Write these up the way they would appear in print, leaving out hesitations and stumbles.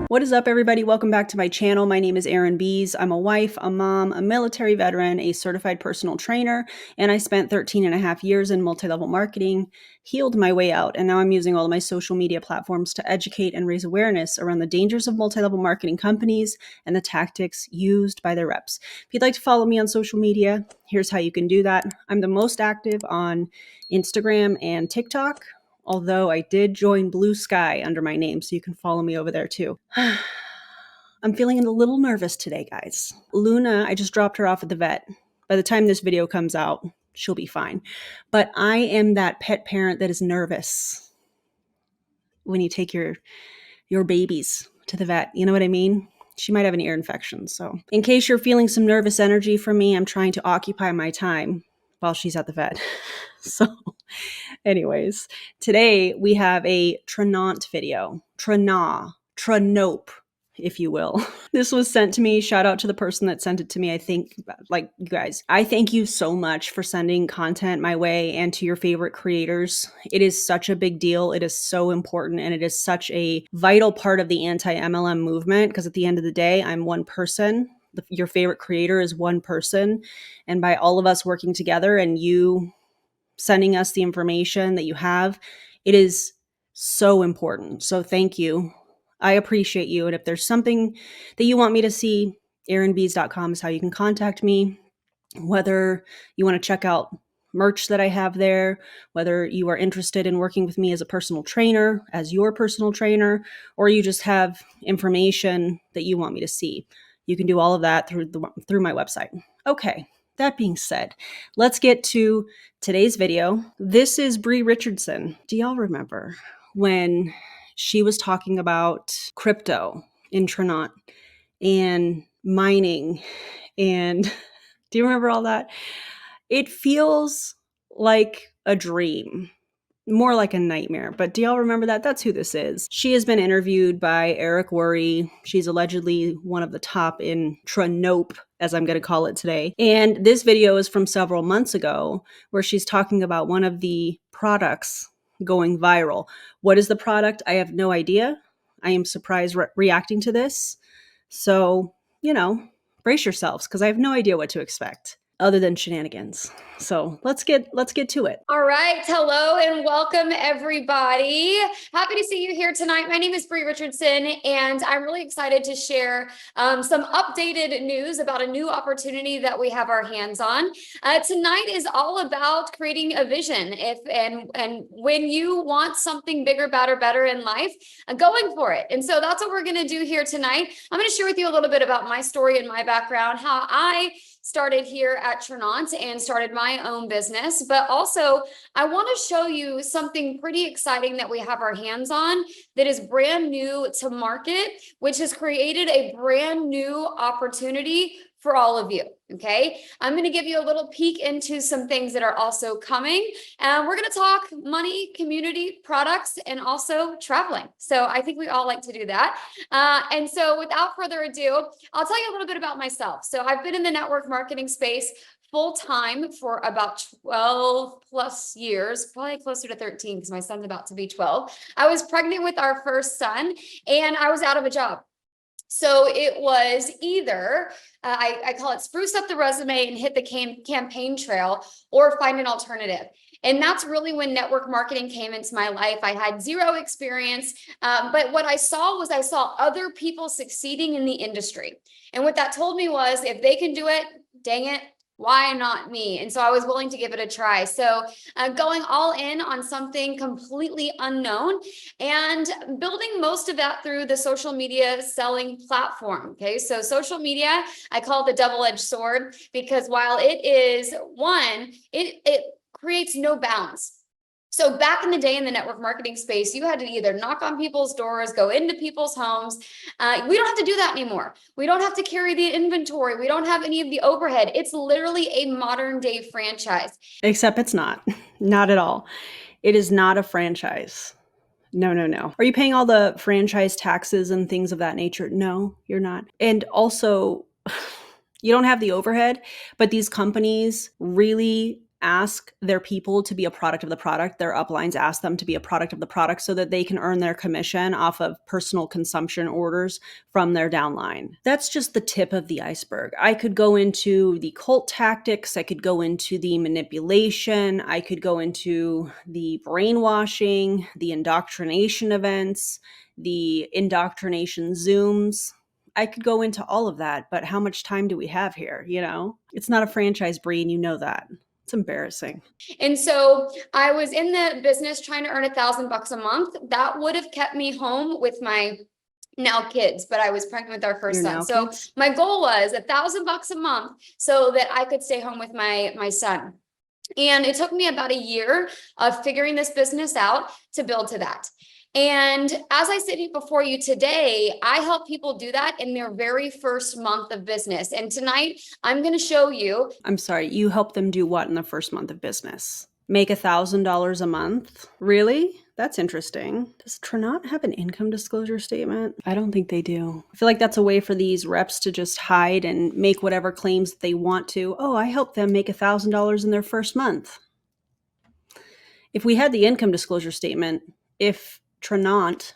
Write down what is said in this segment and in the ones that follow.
What is up, everybody? Welcome back to my channel. My name is Erin Bees. I'm a wife, a mom, a military veteran, a certified personal trainer, and I spent 13 and a half years in multi-level marketing, healed my way out, and now I'm using all of my social media platforms to educate and raise awareness around the dangers of multi-level marketing companies and the tactics used by their reps. If you'd like to follow me on social media, here's how you can do that. I'm the most active on Instagram and TikTok, although I did join Blue Sky under my name, so you can follow me over there too. I'm feeling a little nervous today, guys. Luna, I just dropped her off at the vet. By the time this video comes out, she'll be fine. But I am that pet parent that is nervous when you take your babies to the vet. You know what I mean? She might have an ear infection. So in case you're feeling some nervous energy from me, I'm trying to occupy my time while she's at the vet. So anyways, today we have a Tranont video. Tranope, if you will. This was sent to me. Shout out to the person that sent it to me. I think, like, you guys, I thank you so much for sending content my way and to your favorite creators. It is such a big deal. It is so important. And it is such a vital part of the anti-MLM movement, because at the end of the day, I'm one person. Your favorite creator is one person. And by all of us working together and you sending us the information that you have, it is so important. So thank you. I appreciate you. And if there's something that you want me to see, erinbees.com is how you can contact me. Whether you want to check out merch that I have there, whether you are interested in working with me as a personal trainer, as your personal trainer, or you just have information that you want me to see, you can do all of that through my website. Okay. That being said, let's get to today's video. This is Bri Richardson. Do y'all remember when she was talking about crypto in Tranont and mining? And do you remember all that? It feels like a dream, more like a nightmare. But do y'all remember that? That's who this is. She has been interviewed by Eric Worre. She's allegedly one of the top in Tranont, as I'm going to call it today. And this video is from several months ago where she's talking about one of the products going viral. What is the product? I have no idea. I am surprised reacting to this. So, brace yourselves, because I have no idea what to expect other than shenanigans. So let's get to it. All right. Hello and welcome, everybody. Happy to see you here tonight. My name is Bri Richardson, and I'm really excited to share some updated news about a new opportunity that we have our hands on. Tonight is all about creating a vision. And when you want something bigger, better in life, going for it. And so that's what we're going to do here tonight. I'm going to share with you a little bit about my story and my background, how I started here at Tranont and started my own business. But also, I want to show you something pretty exciting that we have our hands on that is brand new to market, which has created a brand new opportunity for all of you. Okay, I'm going to give you a little peek into some things that are also coming. And we're going to talk money, community, products, and also traveling. So I think we all like to do that. And so without further ado, I'll tell you a little bit about myself. So I've been in the network marketing space full-time for about 12 plus years, probably closer to 13 because my son's about to be 12. I was pregnant with our first son and I was out of a job. So it was either, I call it spruce up the resume and hit the campaign trail, or find an alternative. And that's really when network marketing came into my life. I had zero experience, but what I saw other people succeeding in the industry. And what that told me was, if they can do it, dang it, why not me? And so I was willing to give it a try. So going all in on something completely unknown and building most of that through the social media selling platform. Okay, so social media, I call it the double-edged sword, because while it is one, it creates no balance. So back in the day in the network marketing space, you had to either knock on people's doors, go into people's homes. We don't have to do that anymore. We don't have to carry the inventory. We don't have any of the overhead. It's literally a modern day franchise. Except it's not. Not at all. It is not a franchise. No. Are you paying all the franchise taxes and things of that nature? No, you're not. And also, you don't have the overhead, but these companies really ask their people to be a product of the product. Their uplines ask them to be a product of the product so that they can earn their commission off of personal consumption orders from their downline. That's just the tip of the iceberg. I could go into the cult tactics. I could go into the manipulation. I could go into the brainwashing, the indoctrination events, the indoctrination Zooms. I could go into all of that, but how much time do we have here? It's not a franchise, Bri, and you know that. It's embarrassing. And so I was in the business trying to earn $1,000 a month. That would have kept me home with my now kids, but I was pregnant with our first son. So Kids? my goal was $1,000 a month so that I could stay home with my son. And it took me about a year of figuring this business out to build to that. And as I sit here before you today, I help people do that in their very first month of business. And tonight I'm going to show you. I'm sorry, you help them do what in the first month of business? Make $1,000 a month? Really? That's interesting. Does Tranont have an income disclosure statement? I don't think they do. I feel like that's a way for these reps to just hide and make whatever claims they want to. Oh, I helped them make $1,000 in their first month. If we had the income disclosure statement, if Tranont,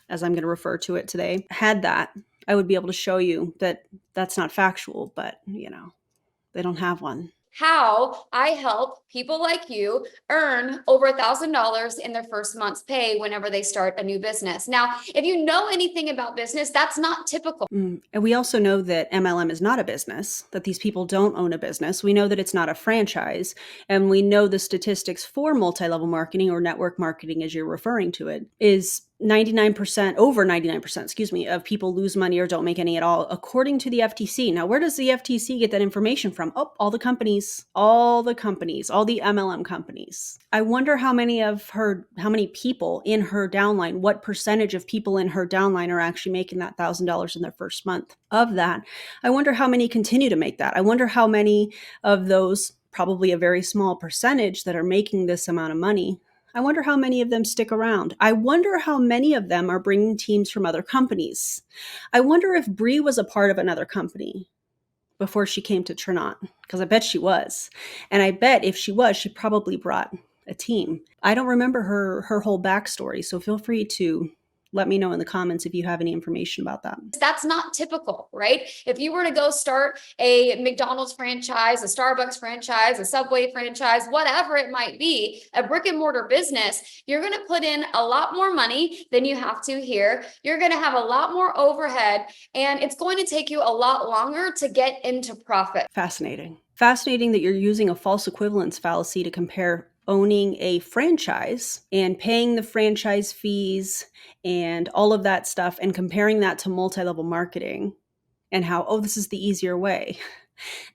as I'm going to refer to it today, had that, I would be able to show you that that's not factual, but they don't have one. How I help people like you earn over $1,000 in their first month's pay whenever they start a new business. Now, if you know anything about business, that's not typical. And we also know that MLM is not a business, that these people don't own a business. We know that it's not a franchise. And we know the statistics for multi-level marketing, or network marketing as you're referring to it, is over 99%, of people lose money or don't make any at all, according to the FTC. Now, where does the FTC get that information from? Oh, all the companies, all the MLM companies. I wonder how many people in her downline, what percentage of people in her downline are actually making that $1,000 in their first month. Of that, I wonder how many continue to make that. I wonder how many of those, probably a very small percentage that are making this amount of money, I wonder how many of them stick around. I wonder how many of them are bringing teams from other companies. I wonder if Bri was a part of another company before she came to Tranont, because I bet she was. And I bet if she was, she probably brought a team. I don't remember her whole backstory, so feel free to let me know in the comments if you have any information about that. That's not typical, right? If you were to go start a McDonald's franchise, a Starbucks franchise, a Subway franchise, whatever it might be, a brick and mortar business, you're going to put in a lot more money than you have to here. You're going to have a lot more overhead, and it's going to take you a lot longer to get into profit. Fascinating. Fascinating that you're using a false equivalence fallacy to compare owning a franchise and paying the franchise fees and all of that stuff and comparing that to multi-level marketing and how, oh, this is the easier way.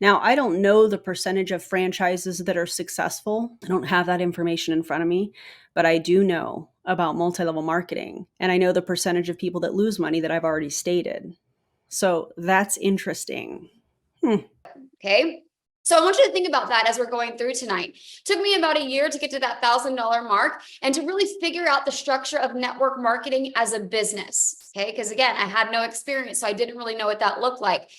Now, I don't know the percentage of franchises that are successful. I don't have that information in front of me, but I do know about multi-level marketing. And I know the percentage of people that lose money that I've already stated. So that's interesting. Okay. So I want you to think about that as we're going through tonight. It took me about a year to get to that $1,000 mark and to really figure out the structure of network marketing as a business. Okay. Because again, I had no experience, so I didn't really know what that looked like.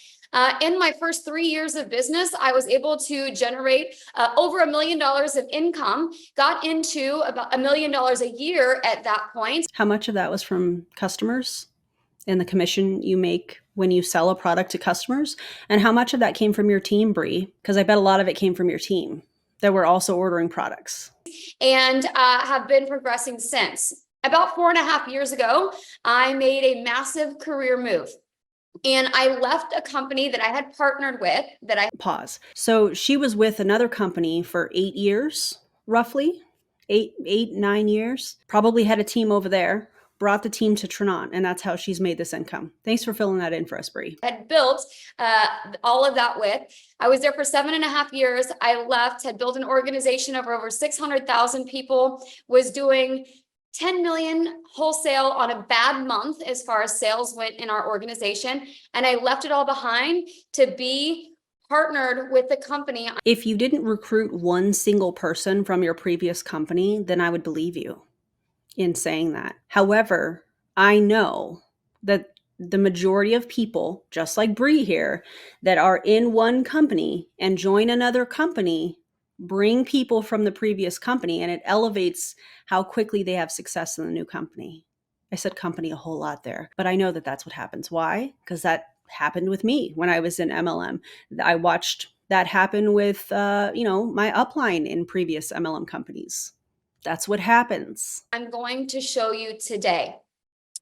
In my first 3 years of business, I was able to generate over $1 million of income, got into about $1 million a year at that point. How much of that was from customers and the commission you make when you sell a product to customers? And how much of that came from your team, Bri? Because I bet a lot of it came from your team that were also ordering products. And have been progressing since. About 4.5 years ago, I made a massive career move. And I left a company that I had partnered with Pause. So she was with another company for 8 years, roughly. 9 years. Probably had a team over there. Brought the team to Tranont, and that's how she's made this income. Thanks for filling that in for us, Bri. Had built all of that with. I was there for 7.5 years. I left, had built an organization of over 600,000 people, was doing 10 million wholesale on a bad month as far as sales went in our organization. And I left it all behind to be partnered with the company. If you didn't recruit one single person from your previous company, then I would believe you in saying that. However, I know that the majority of people, just like Bri here, that are in one company and join another company bring people from the previous company, and it elevates how quickly they have success in the new company. I said company a whole lot there, but I know that that's what happens. Why? Because that happened with me when I was in MLM. I watched that happen with, my upline in previous MLM companies. That's what happens. I'm going to show you today.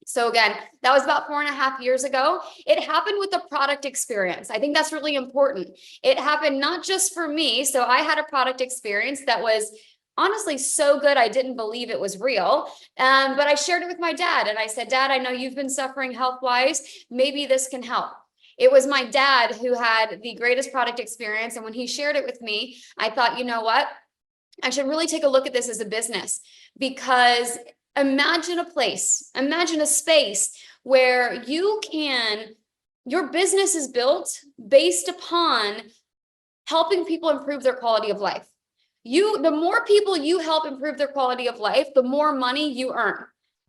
So again, that was about 4.5 years ago. It happened with the product experience. I think that's really important. It happened not just for me. So I had a product experience that was honestly so good, I didn't believe it was real. But I shared it with my dad and I said, Dad, I know you've been suffering health-wise. Maybe this can help. It was my dad who had the greatest product experience. And when he shared it with me, I thought, you know what? I should really take a look at this as a business, because imagine a space where your business is built based upon helping people improve their quality of life. The more people you help improve their quality of life, the more money you earn.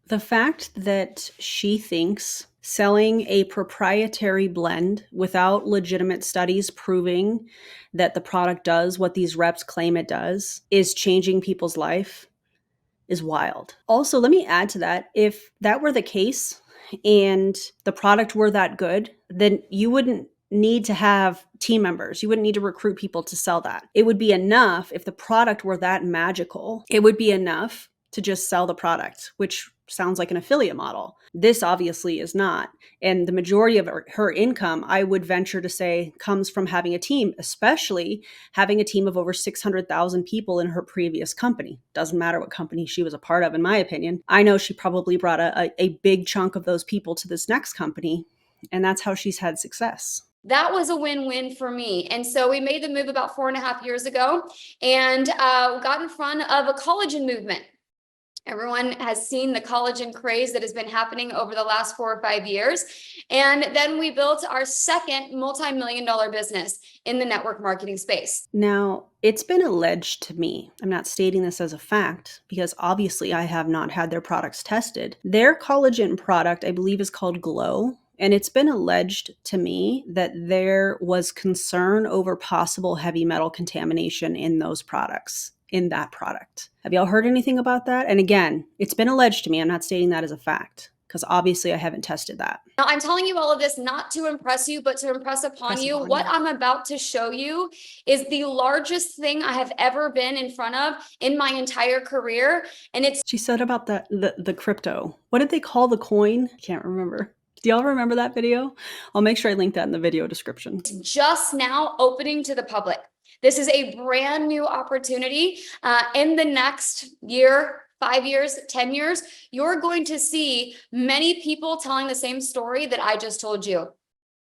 The fact that she thinks selling a proprietary blend without legitimate studies proving that the product does what these reps claim it does is changing people's life is wild. Also, let me add to that. If that were the case and the product were that good, then you wouldn't need to have team members. You wouldn't need to recruit people to sell that. It would be enough if the product were that magical. It would be enough to just sell the product, which sounds like an affiliate model. This obviously is not. And the majority of her income, I would venture to say, comes from having a team, especially having a team of over 600,000 people in her previous company. Doesn't matter what company she was a part of, in my opinion. I know she probably brought a big chunk of those people to this next company, and that's how she's had success. That was a win-win for me. And so we made the move about 4.5 years ago and got in front of a collagen movement. Everyone has seen the collagen craze that has been happening over the last 4 or 5 years. And then we built our second multi-million-dollar business in the network marketing space. Now, it's been alleged to me, I'm not stating this as a fact because obviously I have not had their products tested. Their collagen product, I believe, is called Glow. And it's been alleged to me that there was concern over possible heavy metal contamination in those products, in that product. Have y'all heard anything about that? And again, it's been alleged to me. I'm not stating that as a fact because obviously I haven't tested that. Now, I'm telling you all of this not to impress you, but to impress upon you. What I'm about to show you is the largest thing I have ever been in front of in my entire career. And she said about the crypto. What did they call the coin? I can't remember. Do y'all remember that video? I'll make sure I link that in the video description. It's just now opening to the public. This is a brand new opportunity. In the next year, 5 years, 10 years, you're going to see many people telling the same story that I just told you.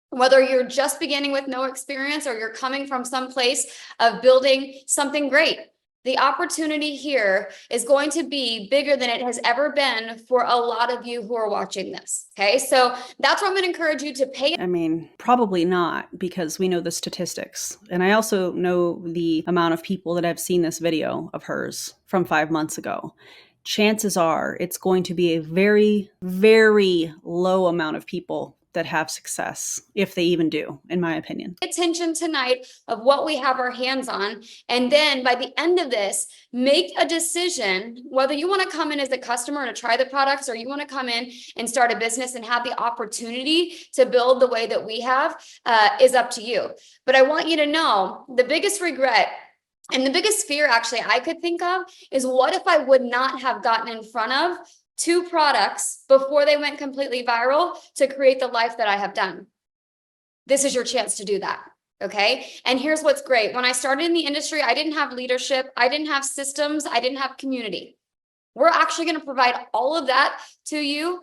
Whether you're just beginning with no experience or you're coming from some place of building something great. The opportunity here is going to be bigger than it has ever been for a lot of you who are watching this. Okay, so that's what I'm going to encourage you to pay. I mean, probably not, because we know the statistics. And I also know the amount of people that have seen this video of hers from 5 months ago. Chances are it's going to be a very, very low amount of people that have success, if they even do, in my opinion. Attention tonight of what we have our hands on. And then by the end of this, make a decision whether you want to come in as a customer to try the products, or you want to come in and start a business and have the opportunity to build the way that we have, is up to you. But I want you to know the biggest regret and the biggest fear actually I could think of is, what if I would not have gotten in front of 2 products before they went completely viral to create the life that I have done? This is your chance to do that. Okay. And here's what's great. When I started in the industry, I didn't have leadership. I didn't have systems. I didn't have community. We're actually going to provide all of that to you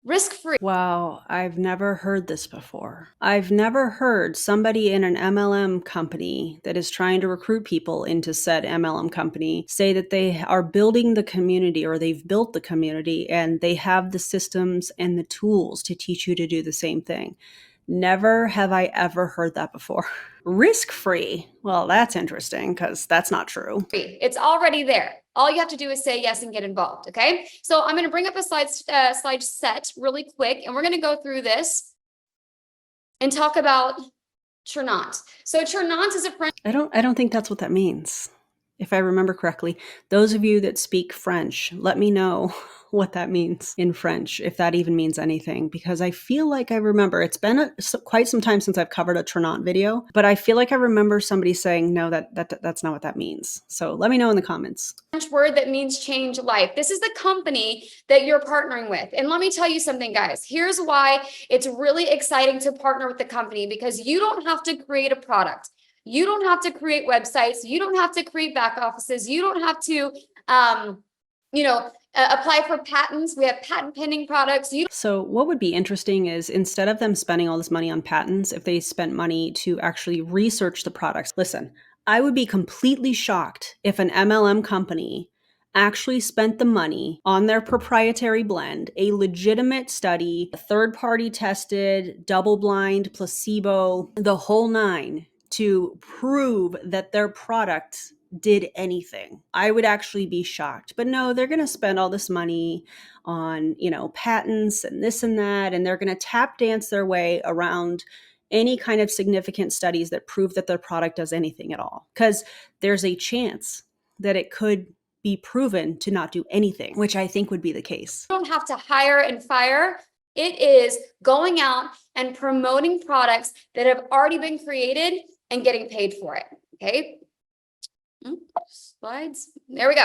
risk-free. Wow, I've never heard this before. I've never heard somebody in an MLM company that is trying to recruit people into said MLM company say that they are building the community, or they've built the community and they have the systems and the tools to teach you to do the same thing. Never have I ever heard that before. Risk-free. Well, that's interesting because that's not true. It's already there. All you have to do is say yes and get involved. Okay. So I'm going to bring up a slide set really quick, and we're going to go through this and talk about Tranont. So Tranont is a French. I don't think that's what that means. If I remember correctly, those of you that speak French, let me know what that means in French, if that even means anything, because I feel like I remember, it's been quite some time since I've covered a Tranont video, but I feel like I remember somebody saying, no, that's not what that means. So let me know in the comments. French word that means change life. This is the company that you're partnering with. And let me tell you something, guys. Here's why it's really exciting to partner with the company, because you don't have to create a product. You don't have to create websites. You don't have to create back offices. You don't have to, apply for patents. We have patent pending products. So what would be interesting is, instead of them spending all this money on patents, if they spent money to actually research the products. Listen, I would be completely shocked if an MLM company actually spent the money on their proprietary blend, a legitimate study, third-party tested, double-blind, placebo, the whole nine, to prove that their product did anything. I would actually be shocked. But no, they're going to spend all this money on, patents and this and that, and they're going to tap dance their way around any kind of significant studies that prove that their product does anything at all. Because there's a chance that it could be proven to not do anything, which I think would be the case. You don't have to hire and fire. It is going out and promoting products that have already been created and getting paid for it. Okay. Slides. There we go.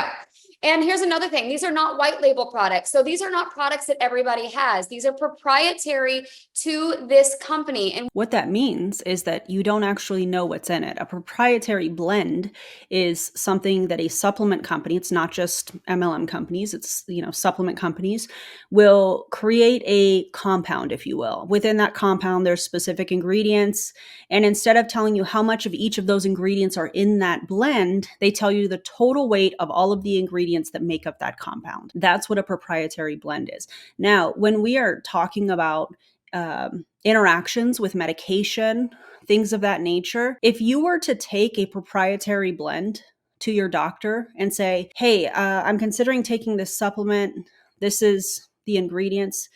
And here's another thing. These are not white label products. So these are not products that everybody has. These are proprietary to this company. And what that means is that you don't actually know what's in it. A proprietary blend is something that a supplement company, it's not just MLM companies, it's, supplement companies, will create a compound, if you will. Within that compound, there's specific ingredients. And instead of telling you how much of each of those ingredients are in that blend, they tell you the total weight of all of the ingredients that make up that compound. That's what a proprietary blend is. Now, when we are talking about interactions with medication, things of that nature, if you were to take a proprietary blend to your doctor and say, hey, I'm considering taking this supplement, this is the ingredients,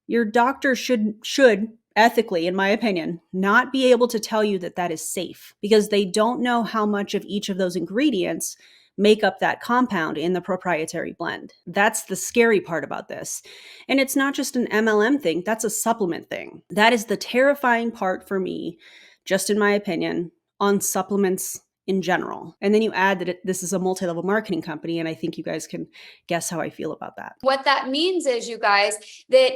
your doctor should ethically, in my opinion, not be able to tell you that that is safe, because they don't know how much of each of those ingredients make up that compound in the proprietary blend. That's the scary part about this. And it's not just an MLM thing, that's a supplement thing. That is the terrifying part for me, just in my opinion, on supplements in general. And then you add that this is a multi-level marketing company, and I think you guys can guess how I feel about that. What that means is, you guys, that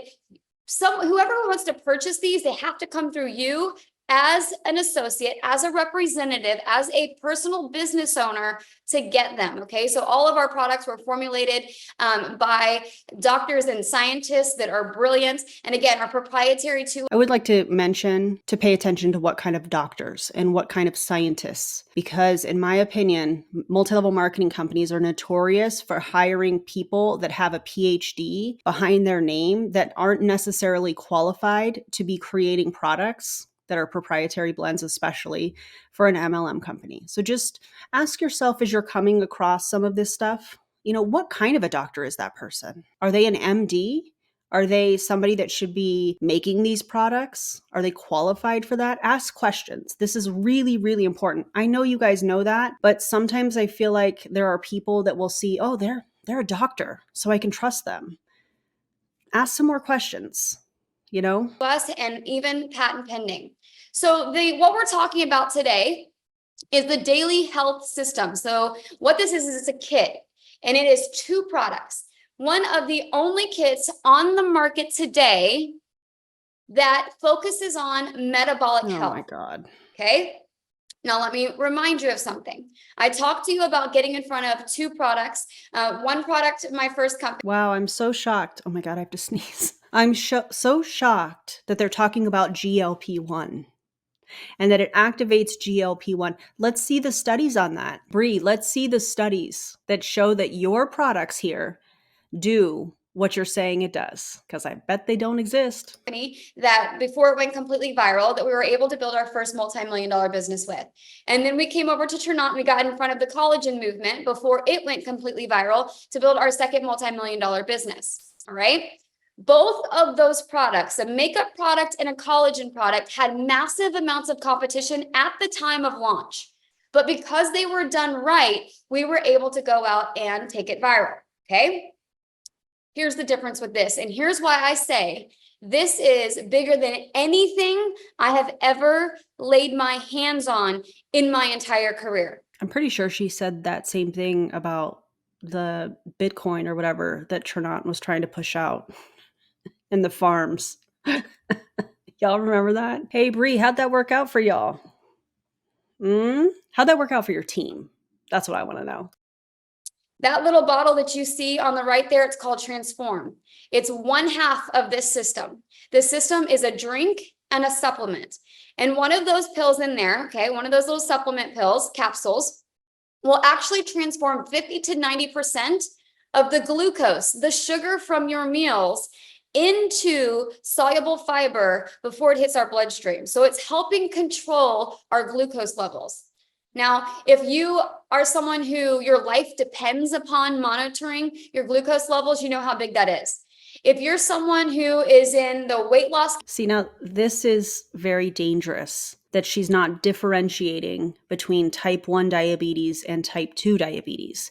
whoever wants to purchase these, they have to come through you as an associate, as a representative, as a personal business owner to get them. Okay. So all of our products were formulated by doctors and scientists that are brilliant. And again, are proprietary to. I would like to mention to pay attention to what kind of doctors and what kind of scientists, because in my opinion, multi-level marketing companies are notorious for hiring people that have a PhD behind their name that aren't necessarily qualified to be creating products that are proprietary blends, especially for an MLM company. So just ask yourself, as you're coming across some of this stuff, what kind of a doctor is that person? Are they an MD? Are they somebody that should be making these products? Are they qualified for that? Ask questions. This is really, really important. I know you guys know that, but sometimes I feel like there are people that will see, oh, they're a doctor, so I can trust them. Ask some more questions. Us, and even patent pending. So what we're talking about today is the daily health system. So what this is it's a kit, and it is 2 products. One of the only kits on the market today that focuses on metabolic health. Oh my God. Okay. Now, let me remind you of something. I talked to you about getting in front of 2 products. One product, my first company. Wow, I'm so shocked. Oh my God, I have to sneeze. I'm so shocked that they're talking about GLP-1 and that it activates GLP-1. Let's see the studies on that. Bri, let's see the studies that show that your products here do what you're saying it does, because I bet they don't exist. That before it went completely viral, that we were able to build our first multi-million-dollar business with. And then we came over to Tranont and we got in front of the collagen movement before it went completely viral to build our second multi-million-dollar business. All right. Both of those products, a makeup product and a collagen product, had massive amounts of competition at the time of launch. But because they were done right, we were able to go out and take it viral, okay? Here's the difference with this, and here's why I say this is bigger than anything I have ever laid my hands on in my entire career. I'm pretty sure she said that same thing about the Bitcoin or whatever that Tranont was trying to push out in the farms. Y'all remember that? Hey, Bri, how'd that work out for y'all? How'd that work out for your team? That's what I want to know. That little bottle that you see on the right there, it's called Transform. It's one half of this system. This system is a drink and a supplement. And one of those pills in there, okay, one of those little supplement pills, capsules, will actually transform 50 to 90% of the glucose, the sugar from your meals, into soluble fiber before it hits our bloodstream. So it's helping control our glucose levels. Now, if you are someone who your life depends upon monitoring your glucose levels, you know how big that is. If you're someone who is in the weight loss. See, now this is very dangerous that she's not differentiating between type 1 diabetes and type 2 diabetes.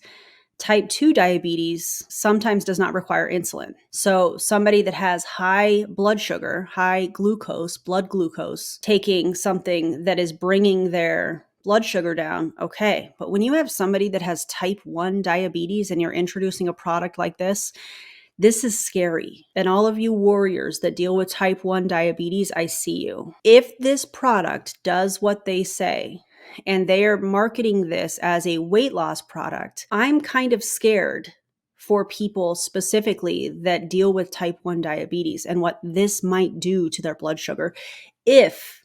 Type 2 diabetes sometimes does not require insulin. So somebody that has high blood sugar, high glucose, blood glucose, taking something that is bringing their blood sugar down, okay. But when you have somebody that has type 1 diabetes and you're introducing a product like this is scary. And all of you warriors that deal with type 1 diabetes, I see you. If this product does what they say, and they are marketing this as a weight loss product, I'm kind of scared for people specifically that deal with type 1 diabetes and what this might do to their blood sugar if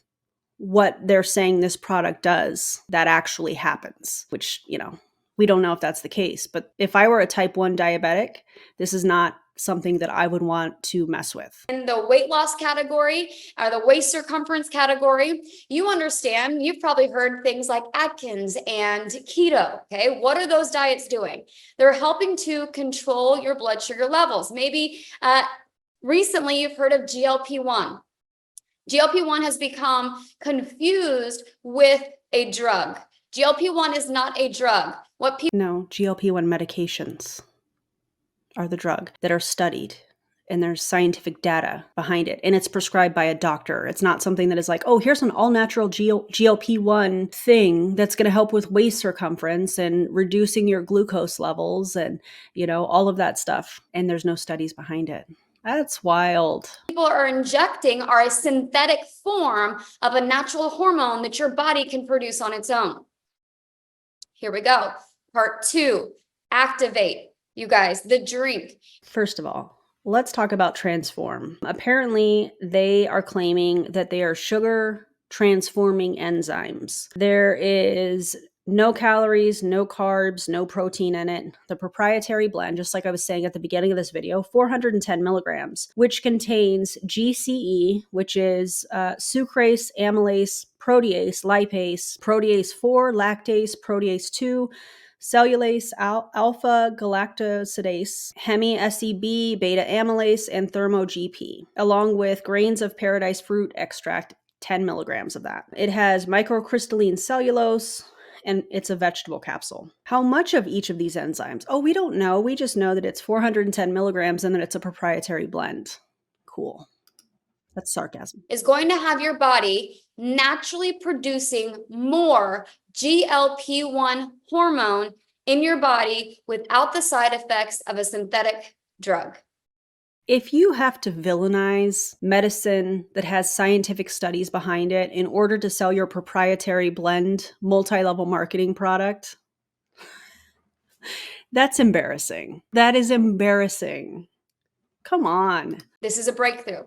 what they're saying this product does, that actually happens, which, we don't know if that's the case. But if I were a type 1 diabetic, this is not something that I would want to mess with. In the weight loss category or the waist circumference category, you understand, you've probably heard things like Atkins and keto, okay? What are those diets doing? They're helping to control your blood sugar levels. Maybe recently you've heard of GLP-1. GLP-1 has become confused with a drug. GLP-1 is not a drug. No, GLP-1 medications are the drug that are studied, and there's scientific data behind it, and it's prescribed by a doctor. It's not something that is like, oh, here's an all-natural GLP-1 thing that's going to help with waist circumference and reducing your glucose levels and, all of that stuff. And there's no studies behind it. That's wild. People are injecting are a synthetic form of a natural hormone that your body can produce on its own. Here we go. Part 2, activate. You guys, the drink. First of all, let's talk about Transform. Apparently, they are claiming that they are sugar transforming enzymes. There is no calories, no carbs, no protein in it. The proprietary blend, just like I was saying at the beginning of this video, 410 milligrams, which contains GCE, which is sucrase, amylase, protease, lipase, protease 4, lactase, protease 2, cellulase, alpha galactosidase, hemi-SEB, beta amylase, and thermo-GP, along with grains of paradise fruit extract, 10 milligrams of that. It has microcrystalline cellulose, and it's a vegetable capsule. How much of each of these enzymes? Oh, we don't know. We just know that it's 410 milligrams and that it's a proprietary blend. Cool. That's sarcasm. Is going to have your body naturally producing more GLP-1 hormone in your body without the side effects of a synthetic drug. If you have to villainize medicine that has scientific studies behind it in order to sell your proprietary blend multi-level marketing product, that's embarrassing. That is embarrassing. Come on. This is a breakthrough.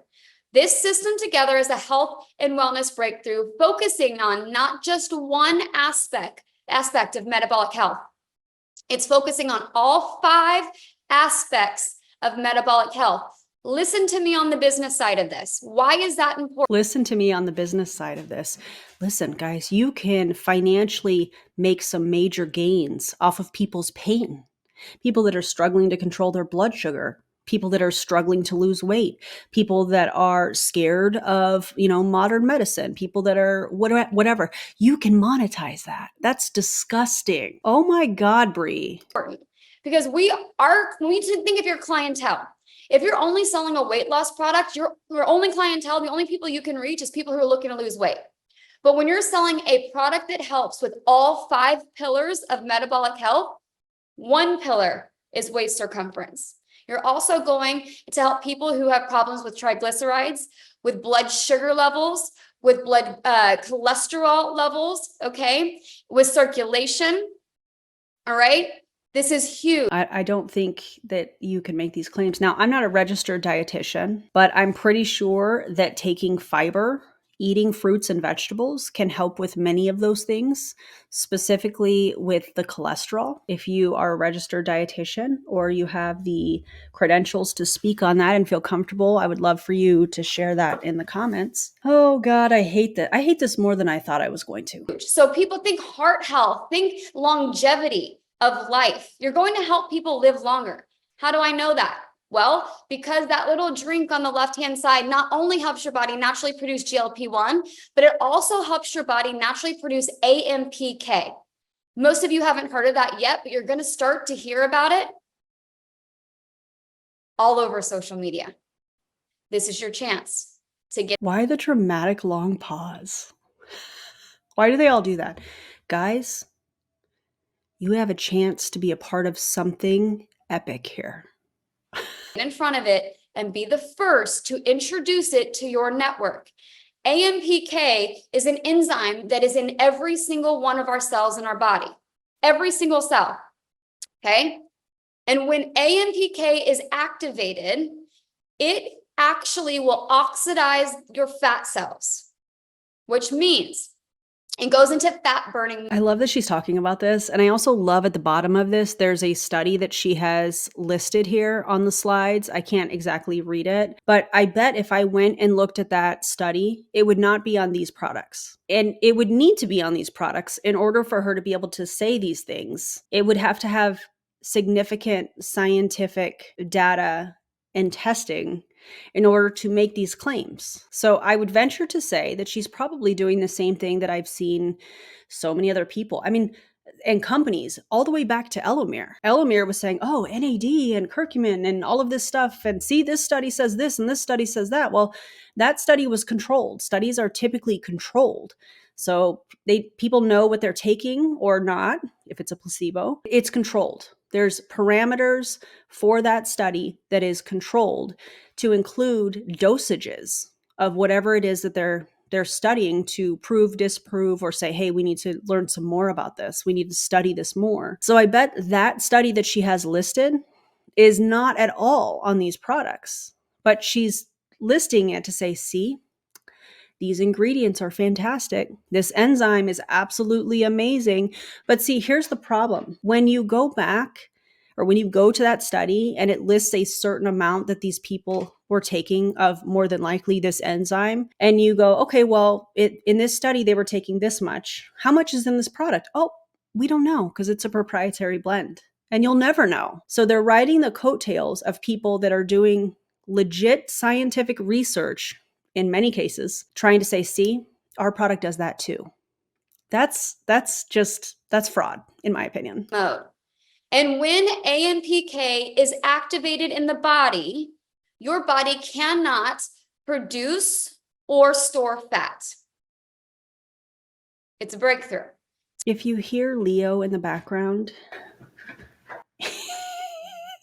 This system together is a health and wellness breakthrough, focusing on not just one aspect of metabolic health. It's focusing on all 5 aspects of metabolic health. Listen to me on the business side of this. Why is that important? Listen to me on the business side of this. Listen, guys, you can financially make some major gains off of people's pain. People that are struggling to control their blood sugar. people that are struggling to lose weight, people that are scared of, modern medicine, people that are whatever. You can monetize that. That's disgusting. Oh my God, Bri. Because we need to think of your clientele. If you're only selling a weight loss product, your only clientele, the only people you can reach is people who are looking to lose weight. But when you're selling a product that helps with all 5 pillars of metabolic health, one pillar is waist circumference. You're also going to help people who have problems with triglycerides, with blood sugar levels, with blood cholesterol levels, okay, with circulation. All right. This is huge. I don't think that you can make these claims. Now, I'm not a registered dietitian, but I'm pretty sure that taking fiber, eating fruits and vegetables can help with many of those things, specifically with the cholesterol. If you are a registered dietitian or you have the credentials to speak on that and feel comfortable, I would love for you to share that in the comments. Oh God, I hate that. I hate this more than I thought I was going to. So people think heart health, think longevity of life. You're going to help people live longer. How do I know that? Well, because that little drink on the left-hand side not only helps your body naturally produce GLP-1, but it also helps your body naturally produce AMPK. Most of you haven't heard of that yet, but you're going to start to hear about it all over social media. This is your chance to get. Why the dramatic long pause? Why do they all do that? Guys, you have a chance to be a part of something epic here. In front of it and be the first to introduce it to your network. AMPK is an enzyme that is in every single one of our cells in our body, every single cell, okay? And when AMPK is activated, it actually will oxidize your fat cells, which means it goes into fat burning. I love that she's talking about this. And I also love at the bottom of this, there's a study that she has listed here on the slides. I can't exactly read it, but I bet if I went and looked at that study, it would not be on these products. And it would need to be on these products in order for her to be able to say these things. It would have to have significant scientific data and testing in order to make these claims. So I would venture to say that she's probably doing the same thing that I've seen so many other people. I mean, and companies all the way back to Elomere. Elomere was saying, oh, NAD and curcumin and all of this stuff. And see, this study says this and this study says that. Well, that study was controlled. Studies are typically controlled. So people know what they're taking or not. If it's a placebo, it's controlled. There's parameters for that study that is controlled to include dosages of whatever it is that they're studying to prove, disprove, or say, hey, we need to learn some more about this. We need to study this more. So I bet that study that she has listed is not at all on these products, but she's listing it to say, see, these ingredients are fantastic. This enzyme is absolutely amazing. But see, here's the problem. When you go back or when you go to that study and it lists a certain amount that these people were taking of more than likely this enzyme, and you go, okay, well, in this study, they were taking this much. How much is in this product? Oh, we don't know because it's a proprietary blend. And you'll never know. So they're riding the coattails of people that are doing legit scientific research in many cases, trying to say, see, our product does that too. That's fraud, in my opinion. Mode. And when AMPK is activated in the body, your body cannot produce or store fat. It's a breakthrough. If you hear Leo in the background,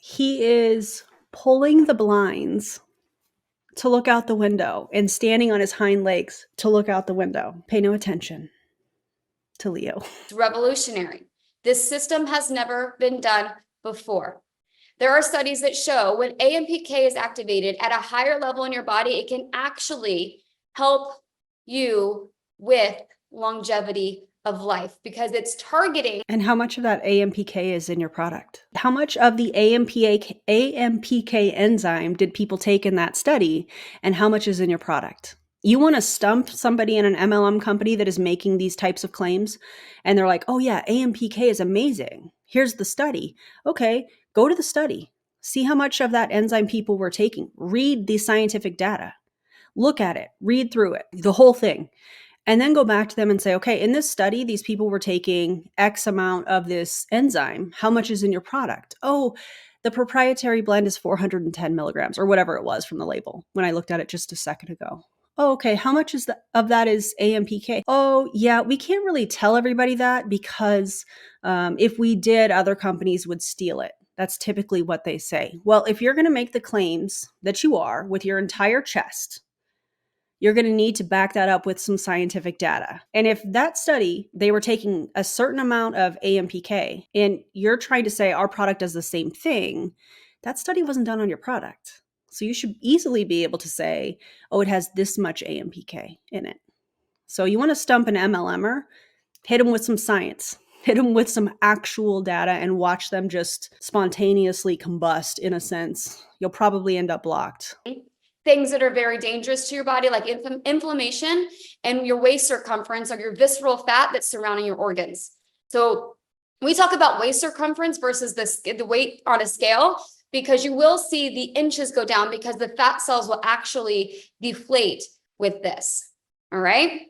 he is pulling the blinds to look out the window and standing on his hind legs to look out the window. Pay no attention to Leo. It's revolutionary. This system has never been done before. There are studies that show when AMPK is activated at a higher level in your body, it can actually help you with longevity of life because it's targeting. And how much of that AMPK is in your product? How much of the AMPK enzyme did people take in that study? And how much is in your product? You want to stump somebody in an MLM company that is making these types of claims, and they're like, oh yeah, AMPK is amazing. Here's the study. Okay, go to the study. See how much of that enzyme people were taking. Read the scientific data. Look at it. Read through it. The whole thing. And then go back to them and say, okay, in this study, these people were taking X amount of this enzyme. How much is in your product? Oh, the proprietary blend is 410 milligrams or whatever it was from the label when I looked at it just a second ago. Oh, okay. How much of that is AMPK? Oh, yeah, we can't really tell everybody that because if we did, other companies would steal it. That's typically what they say. Well, if you're going to make the claims that you are with your entire chest, you're going to need to back that up with some scientific data. And if that study, they were taking a certain amount of AMPK and you're trying to say our product does the same thing, that study wasn't done on your product. So you should easily be able to say, oh, it has this much AMPK in it. So you want to stump an MLMer, hit them with some science, hit them with some actual data and watch them just spontaneously combust in a sense. You'll probably end up blocked. Things that are very dangerous to your body, like inflammation and your waist circumference or your visceral fat that's surrounding your organs. So we talk about waist circumference versus the weight on a scale, because you will see the inches go down because the fat cells will actually deflate with this. All right.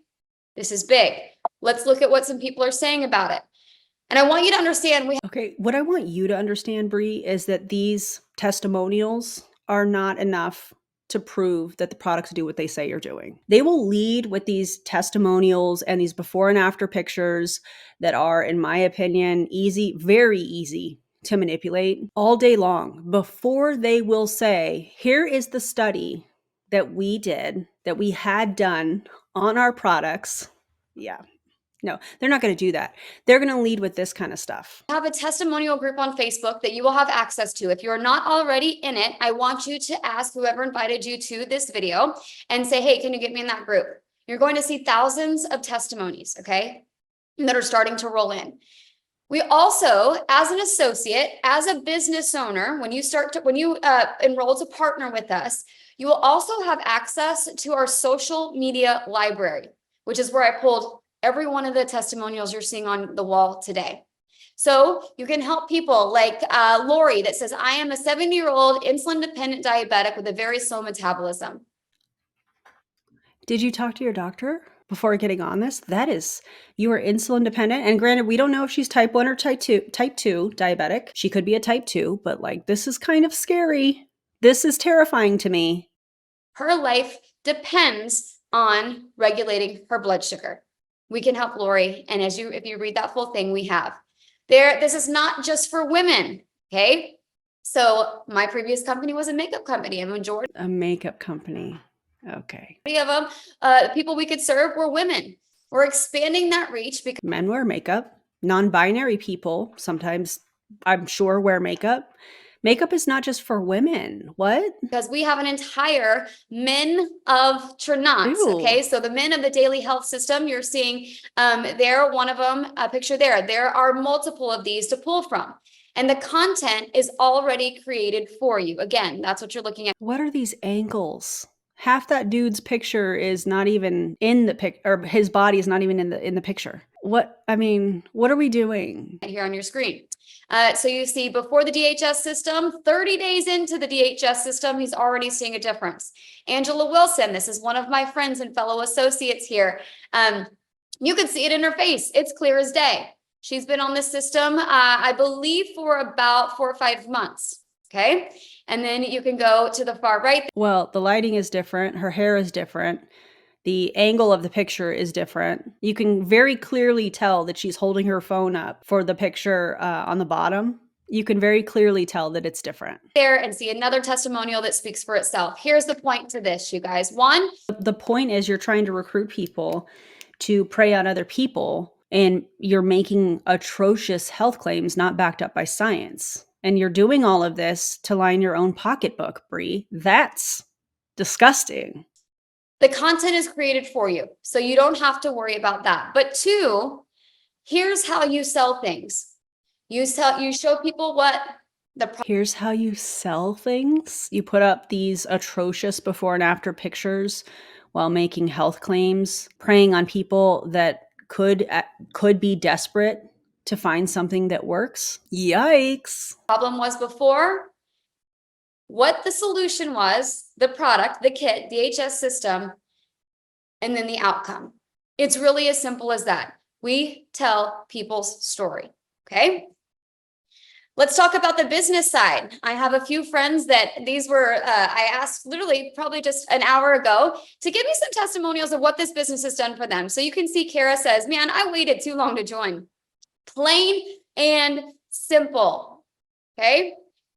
This is big. Let's look at what some people are saying about it. And I want you to understand. Okay, what I want you to understand, Bri, is that these testimonials are not enough to prove that the products do what they say you're doing. They will lead with these testimonials and these before and after pictures that are, in my opinion, easy, very easy to manipulate all day long before they will say, here is the study that we did, that we had done on our products. Yeah. No, they're not going to do that. They're going to lead with this kind of stuff. I have a testimonial group on Facebook that you will have access to. If you're not already in it, I want you to ask whoever invited you to this video and say, hey, can you get me in that group? You're going to see thousands of testimonies, okay, that are starting to roll in. We also, as an associate, as a business owner, when you enroll to partner with us, you will also have access to our social media library, which is where I pulled every one of the testimonials you're seeing on the wall today. So you can help people like Lori that says, I am a 70-year-old insulin-dependent diabetic with a very slow metabolism. Did you talk to your doctor before getting on this? That is, you are insulin dependent. And granted, we don't know if she's type 1 or type 2 diabetic. She could be a type 2, but like, this is kind of scary. This is terrifying to me. Her life depends on regulating her blood sugar. We can help Lori. And if you read that full thing, we have there. This is not just for women. Okay. So my previous company was a makeup company, and majority a makeup company. Okay. of them, people we could serve were women. We're expanding that reach because men wear makeup. Non-binary people sometimes, I'm sure, wear makeup. Makeup is not just for women. What? Because we have an entire men of Tranont. Okay, so the men of the daily health system, you're seeing there, one of them, a picture there. There are multiple of these to pull from. And the content is already created for you. Again, that's what you're looking at. What are these angles? Half that dude's picture is not even in the pic, or his body is not even in the picture. What, I mean, what are we doing? Here on your screen. So you see before the DHS system, 30 days into the DHS system, he's already seeing a difference. Angela Wilson, this is one of my friends and fellow associates here. You can see it in her face. It's clear as day. She's been on this system, I believe, for about 4 or 5 months. Okay. And then you can go to the far right. Well, the lighting is different. Her hair is different. The angle of the picture is different. You can very clearly tell that she's holding her phone up for the picture on the bottom. You can very clearly tell that it's different. There, and see another testimonial that speaks for itself. Here's the point to this, you guys. One, the point is you're trying to recruit people to prey on other people, and you're making atrocious health claims not backed up by science. And you're doing all of this to line your own pocketbook, Bri. That's disgusting. The content is created for you, so you don't have to worry about that. But two, here's how you sell things. You show people what here's how you sell things. You put up these atrocious before and after pictures while making health claims, preying on people that could be desperate to find something that works. Yikes. Problem was before, what the solution was, the product, the kit, the HS system, and then the outcome. It's really as simple as that. We tell people's story, okay? Let's talk about the business side. I have a few friends that these were, I asked literally probably just an hour ago to give me some testimonials of what this business has done for them. So you can see Kara says, man, I waited too long to join. Plain and simple, okay?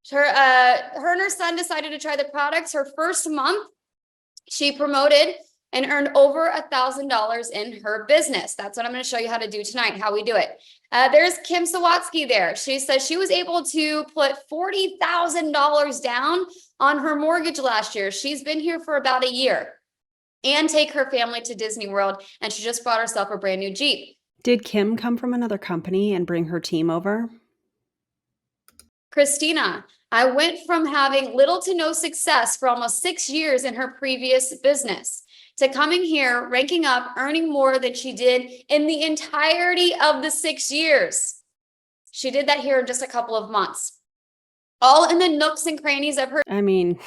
Her and her son decided to try the products. Her first month, she promoted and earned over $1,000 in her business. That's what I'm going to show you how to do tonight, how we do it. There's Kim Sawatsky there. She says she was able to put $40,000 down on her mortgage last year. She's been here for about a year and take her family to Disney World. And she just bought herself a brand new Jeep. Did Kim come from another company and bring her team over? Christina, I went from having little to no success for almost 6 years in her previous business to coming here, ranking up, earning more than she did in the entirety of the 6 years. She did that here in just a couple of months. All in the nooks and crannies of her. I mean,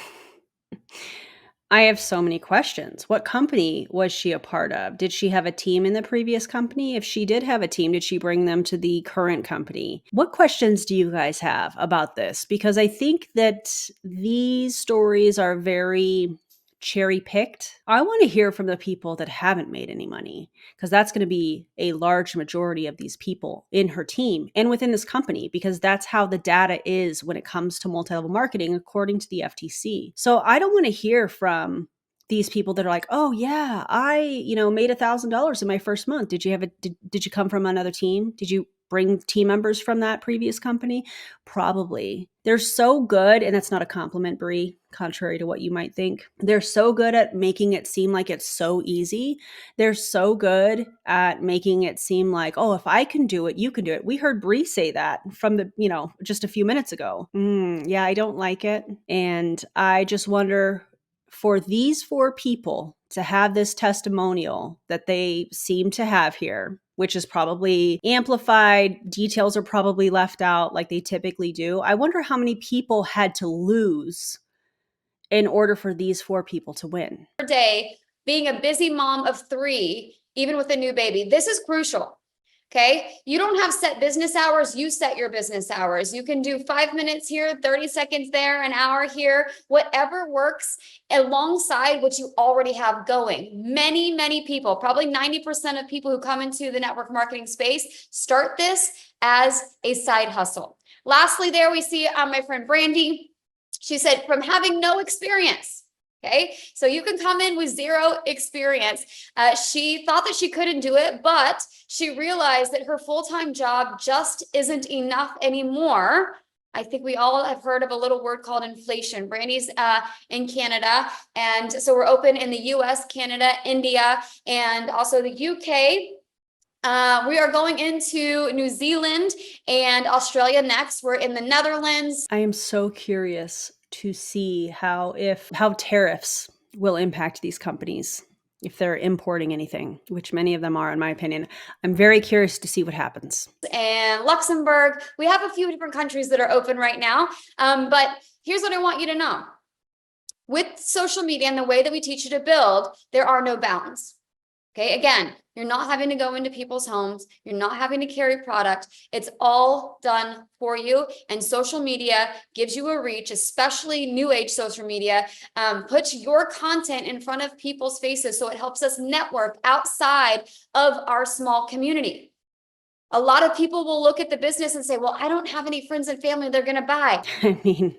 I have so many questions. What company was she a part of? Did she have a team in the previous company? If she did have a team, did she bring them to the current company? What questions do you guys have about this? Because I think that these stories are very cherry picked. I want to hear from the people that haven't made any money, because that's going to be a large majority of these people in her team and within this company, because that's how the data is when it comes to multi-level marketing, according to the FTC. So I don't want to hear from these people that are like, oh yeah, I, made $1,000 in my first month. Did you come from another team? Did you bring team members from that previous company? Probably. They're so good, and that's not a compliment, Bri, contrary to what you might think. They're so good at making it seem like it's so easy. They're so good at making it seem like, oh, if I can do it, you can do it. We heard Bri say that from just a few minutes ago. Yeah, I don't like it. And I just wonder, for these 4 people to have this testimonial that they seem to have here, which is probably amplified, details are probably left out like they typically do. I wonder how many people had to lose in order for these 4 people to win. Day, being a busy mom of 3, even with a new baby, this is crucial. Okay. You don't have set business hours. You set your business hours. You can do 5 minutes here, 30 seconds there, an hour here, whatever works alongside what you already have going. Many, many people, probably 90% of people who come into the network marketing space, start this as a side hustle. Lastly, there we see my friend Brandy. She said, from having no experience. Okay, so you can come in with 0 experience. She thought that she couldn't do it, but she realized that her full-time job just isn't enough anymore. I think we all have heard of a little word called inflation. Brandy's in Canada, and so we're open in the US, Canada, India, and also the UK. We are going into New Zealand and Australia next. We're in the Netherlands. I am so curious to see how tariffs will impact these companies if they're importing anything, which many of them are, in my opinion. I'm very curious to see what happens. And Luxembourg, we have a few different countries that are open right now. But here's what I want you to know. With social media and the way that we teach you to build, there are no bounds. Okay, again, you're not having to go into people's homes. You're not having to carry product. It's all done for you. And social media gives you a reach, especially new age social media, puts your content in front of people's faces. So it helps us network outside of our small community. A lot of people will look at the business and say, well, I don't have any friends and family they're going to buy. I mean,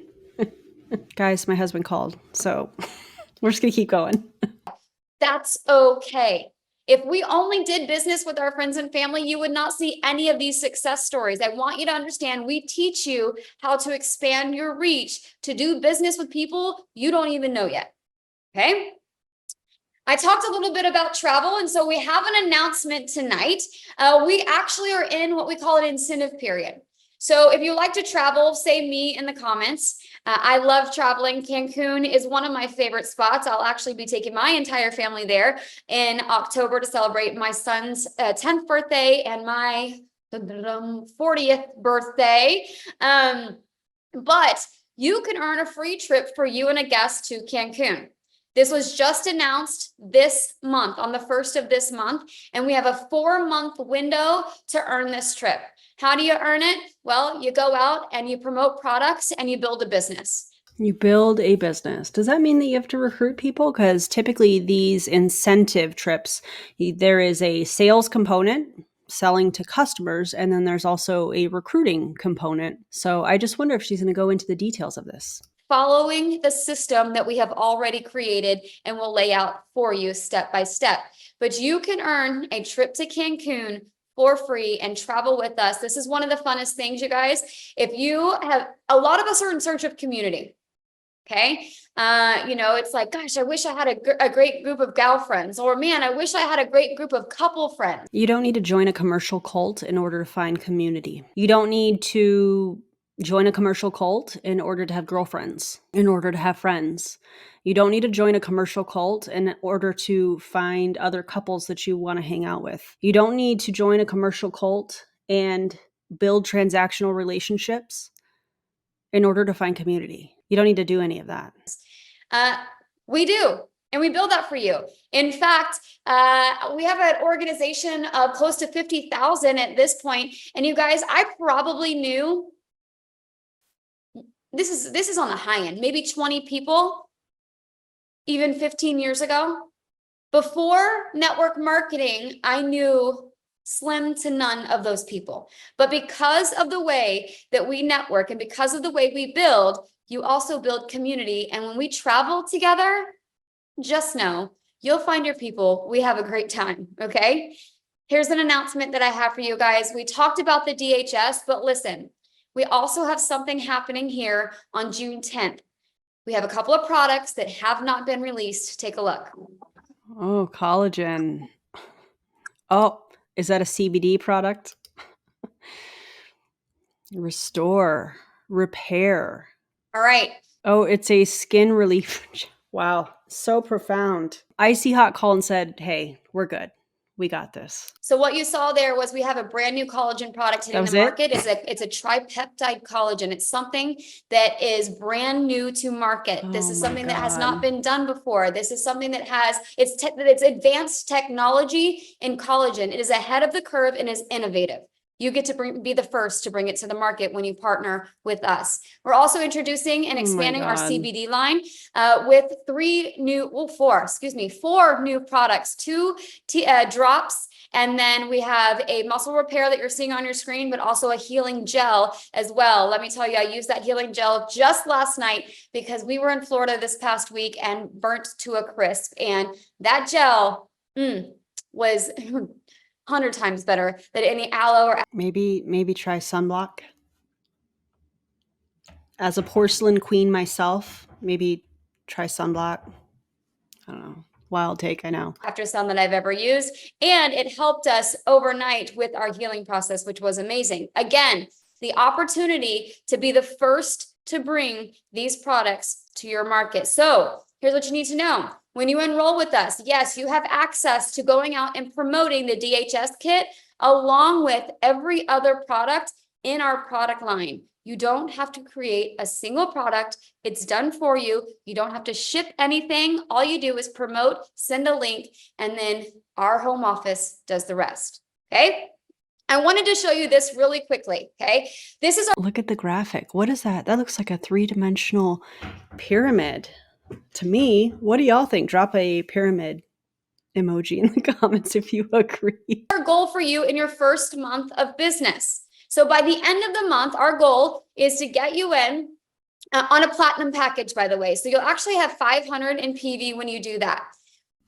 guys, my husband called, so we're just going to keep going. That's okay. If we only did business with our friends and family, you would not see any of these success stories. I want you to understand, we teach you how to expand your reach, to do business with people you don't even know yet. Okay. I talked a little bit about travel, and so we have an announcement tonight. We actually are in what we call an incentive period. So if you like to travel, say me in the comments. I love traveling. Cancun is one of my favorite spots. I'll actually be taking my entire family there in October to celebrate my son's 10th birthday and my 40th birthday. But you can earn a free trip for you and a guest to Cancun. This was just announced this month, on the 1st of this month, and we have a 4-month window to earn this trip. How do you earn it? Well, you go out and you promote products and you build a business. You build a business. Does that mean that you have to recruit people? Because typically these incentive trips, there is a sales component, selling to customers, and then there's also a recruiting component. So I just wonder if she's going to go into the details of this. Following the system that we have already created and will lay out for you step by step. But you can earn a trip to Cancun for free and travel with us. This is one of the funnest things, you guys. If you have, a lot of us are in search of community. Okay. It's like, gosh, I wish I had a great group of gal friends, or man, I wish I had a great group of couple friends. You don't need to join a commercial cult in order to find community. You don't need to join a commercial cult in order to have girlfriends, in order to have friends. You don't need to join a commercial cult in order to find other couples that you want to hang out with. You don't need to join a commercial cult and build transactional relationships in order to find community. You don't need to do any of that. We do. And we build that for you. In fact, we have an organization of close to 50,000 at this point. And you guys, I probably knew, this is on the high end, maybe 20 people, even 15 years ago. Before network marketing, I knew slim to none of those people. But because of the way that we network and because of the way we build, you also build community. And when we travel together, just know you'll find your people. We have a great time. Okay. Here's an announcement that I have for you guys. We talked about the DHS, but listen, we also have something happening here on June 10th. We have a couple of products that have not been released. Take a look. Oh, collagen. Oh, is that a CBD product? Restore, repair. All right. Oh, it's a skin relief. Wow, so profound. Icy Hot called and said, hey, we're good. We got this. So what you saw there was we have a brand new collagen product hitting the market. It's a tripeptide collagen. It's something that is brand new to market. This is something that has not been done before. This is something that has, it's advanced technology in collagen. It is ahead of the curve and is innovative. You get to be the first to bring it to the market when you partner with us. We're also introducing and expanding our CBD line with four new products, 2 drops. And then we have a muscle repair that you're seeing on your screen, but also a healing gel as well. Let me tell you, I used that healing gel just last night because we were in Florida this past week and burnt to a crisp. And that gel was 100 times better than any aloe or maybe try sunblock. As a porcelain queen myself, maybe try sunblock. I don't know. Wild take, I know. After sun that I've ever used. And it helped us overnight with our healing process, which was amazing. Again, the opportunity to be the first to bring these products to your market. So here's what you need to know. When you enroll with us, yes, you have access to going out and promoting the DHS kit along with every other product in our product line. You don't have to create a single product. It's done for you. You don't have to ship anything. All you do is promote, send a link, and then our home office does the rest. Okay. I wanted to show you this really quickly. Okay. This is look at the graphic. What is that? That looks like a 3-dimensional pyramid. To me, what do y'all think? Drop a pyramid emoji in the comments if you agree. Our goal for you in your first month of business. So by the end of the month, our goal is to get you in on a platinum package, by the way. So you'll actually have 500 in PV when you do that.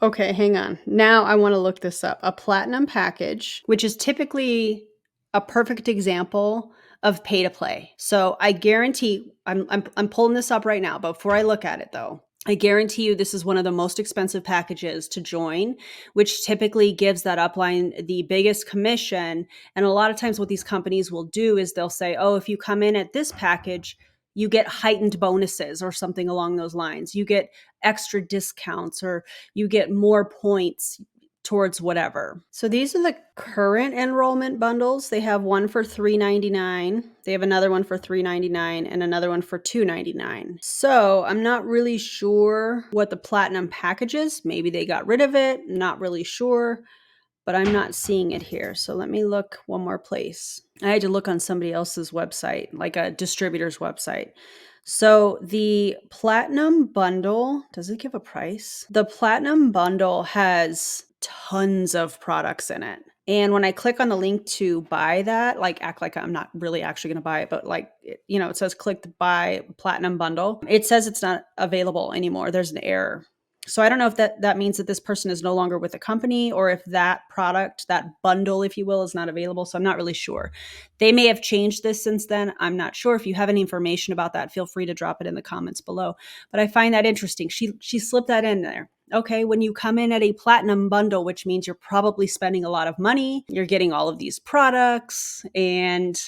Okay, hang on. Now I want to look this up. A platinum package, which is typically a perfect example of pay to play. So I guarantee, I'm pulling this up right now, but before I look at it though, I guarantee you this is one of the most expensive packages to join, which typically gives that upline the biggest commission. And a lot of times what these companies will do is they'll say, oh, if you come in at this package, you get heightened bonuses or something along those lines. You get extra discounts or you get more points towards whatever. So these are the current enrollment bundles. They have one for $3.99. They have another one for $3.99 and another one for $2.99. So I'm not really sure what the platinum package is. Maybe they got rid of it. Not really sure, but I'm not seeing it here. So let me look one more place. I had to look on somebody else's website, like a distributor's website. So the platinum bundle, does it give a price? The platinum bundle has tons of products in it. And when I click on the link to buy that, like act like I'm not really actually going to buy it, but like, it says click to buy platinum bundle. It says it's not available anymore. There's an error. So I don't know if that means that this person is no longer with the company or if that product, that bundle, if you will, is not available. So I'm not really sure. They may have changed this since then. I'm not sure. If you have any information about that, feel free to drop it in the comments below. But I find that interesting. She slipped that in there. Okay, when you come in at a platinum bundle, which means you're probably spending a lot of money, you're getting all of these products and,